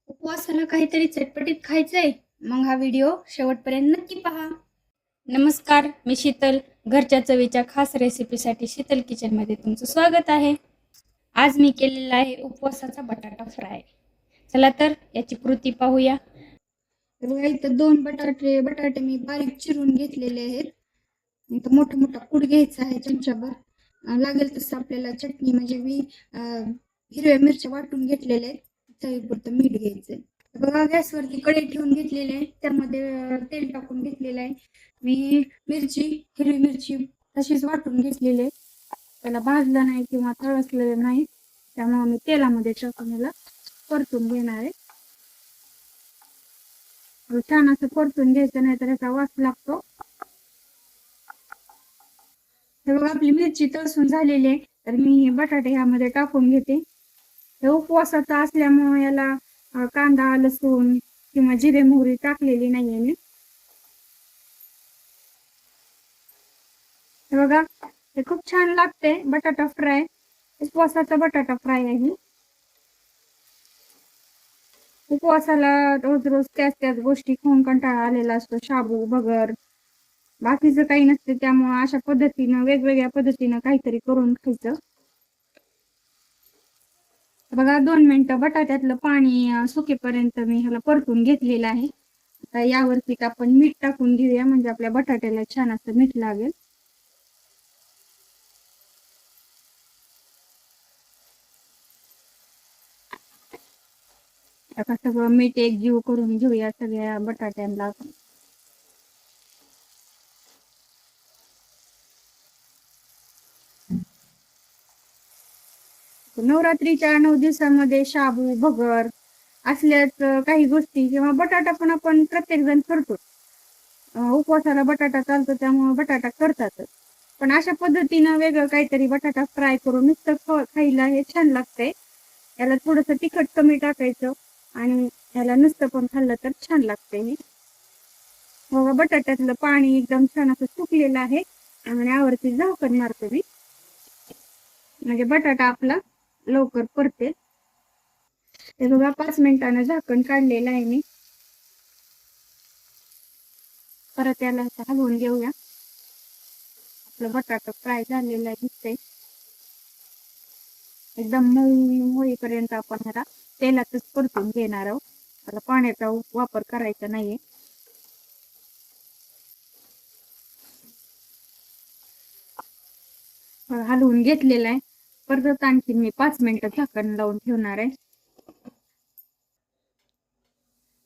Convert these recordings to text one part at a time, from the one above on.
उपवासाला काहीतरी चटपटीत खायचंय? मग हा व्हिडिओ शेवटपर्यंत नक्की पहा. नमस्कार, मी शीतल. घरच्या चवीच्या खास रेसिपीसाठी शीतल किचनमध्ये तुमचं स्वागत आहे. आज मी केलेला आहे उपवासाचा बटाटा फ्राय. चला तर याची कृती पाहूया. बघा, इथं 2 बटाटे मी बारीक चिरून घेतलेले आहेत. इथं मोठा मोठा कूट घ्यायचा आहे चमचाभर. लागेल तसं आपल्याला चटणी म्हणजे मी हिरव्या मिरच्या वाटून घेतलेल्या आहेत. चवीपुरतं मीठ घ्यायचंय. बघा, गॅसवरती कढई ठेवून घेतलेली आहे. त्यामध्ये तेल टाकून घेतलेलं आहे. मी हिरवी मिरची तशीच वाटून घेतलेली आहे. त्याला भाजलं नाही किंवा तळसलेलं नाही, त्यामुळे मी तेलामध्ये टाकून याला परतून घेणार आहे. छान असं परतून घ्यायचं, नाही तर याचा वास लागतो. हे बघा, आपली मिरची तळसून झालेली आहे, तर मी बटाटे ह्यामध्ये टाकून घेते. हे उपवासाचा असल्यामुळे याला कांदा, लसूण किंवा जिरे मोहरी टाकलेली नाहीये मी. हे बघा, हे खूप छान लागते बटाटा फ्राय. उपवासाचा बटाटा फ्राय आहे. उपवासाला रोज रोज त्याच गोष्टी खाऊन कंटाळा आलेला असतो. शाबू, भगर, बाकीचं काही नसते. त्यामुळे अशा पद्धतीनं वेगवेगळ्या पद्धतीनं काहीतरी करून खायचं. बघा, 2 मिनिटं बटाट्यातलं पाणी सुकेपर्यंत मी ह्याला परतून घेतलेलं आहे. आता यावरती आपण मीठ टाकून घेऊया, म्हणजे आपल्या बटाट्याला छान असं मीठ लागेल. आता सगळं मीठ एकजीव करून घेऊया सगळ्या बटाट्यांना. नवरात्रीच्या 9 दिवसांमध्ये शाबू, भगर असल्याच काही गोष्टी किंवा बटाटा पण आपण प्रत्येक जण करतो. उपवासाला बटाटा चालतो त्यामुळे बटाटा करतातच. पण अशा पद्धतीनं वेगळं काहीतरी बटाटा फ्राय करून नुसतं खायला हे छान लागतंय. याला थोडंसं तिखट कमी टाकायचं आणि याला नुसतं पण खाल्लं तर छान लागतंय. हे बघा, बटाट्यातलं पाणी एकदम छान असं सुकलेलं आहे आणि यावरती झाकण मारतो मी, म्हणजे बटाटा आपला लवकर परते. हे बघा, 5 मिनिटानं झाकण काढलेलं आहे मी. परत याला हलवून घेऊया. आपलं बटाटा फ्राय झालेला आहे, दिसतंय. एकदम मऊ होईपर्यंत आपण ह्याला तेलातच परतून घेणार आहोत. त्याला पाण्याचा वापर करायचा नाहीये. हलवून घेतलेला आहे. परत आणखी मी 5 मिनिटं झाकण लावून ठेवणार आहे.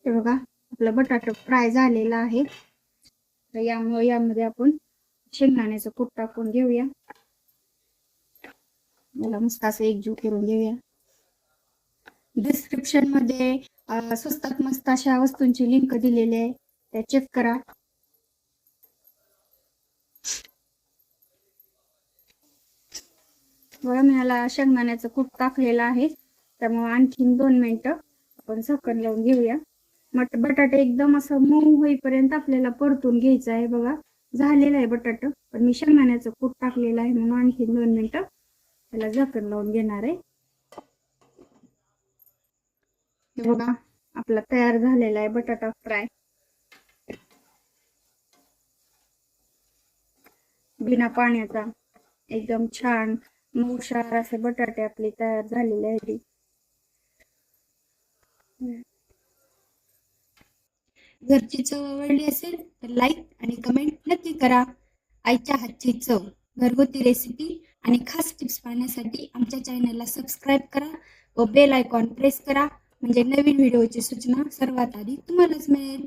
हे बघा, आपला बटाटा फ्राय झालेला आहे. तर यामध्ये आपण शेंगदाण्याचं कूट टाकून घेऊया. मला मस्त असं एकजीव करून घेऊया. डिस्क्रिप्शन मध्ये स्वस्तात मस्त अशा वस्तूंची लिंक दिलेली आहे, त्या चेक करा. बघा, मी याला शेंगदाण्याचं कूट टाकलेलं आहे, त्यामुळे आणखीन 2 मिनिटं आपण झाकण लावून घेऊया. बटाटा एकदम असं मऊ होईपर्यंत आपल्याला परतून घ्यायचं आहे. बघा, झालेलं आहे बटाटा, पण मी शेंगदाण्याचं कूट टाकलेलं आहे म्हणून आणखीन 2 मिनिटं त्याला झाकण लावून घेणार आहे. हे बघा, आपला तयार झालेला आहे बटाटा फ्राय. बिना पाण्याचा एकदम छान मऊशार असे बटाटे आपले तयार झालेले आहेत. घरची चव आवडली असेल तर लाईक आणि कमेंट नक्की करा. आईच्या हातची चव, घरगुती रेसिपी आणि खास टिप्स पाहण्यासाठी आमच्या चॅनलला सबस्क्राईब करा व बेल आयकॉन प्रेस करा, म्हणजे नवीन व्हिडिओची सूचना सर्वात आधी तुम्हालाच मिळेल.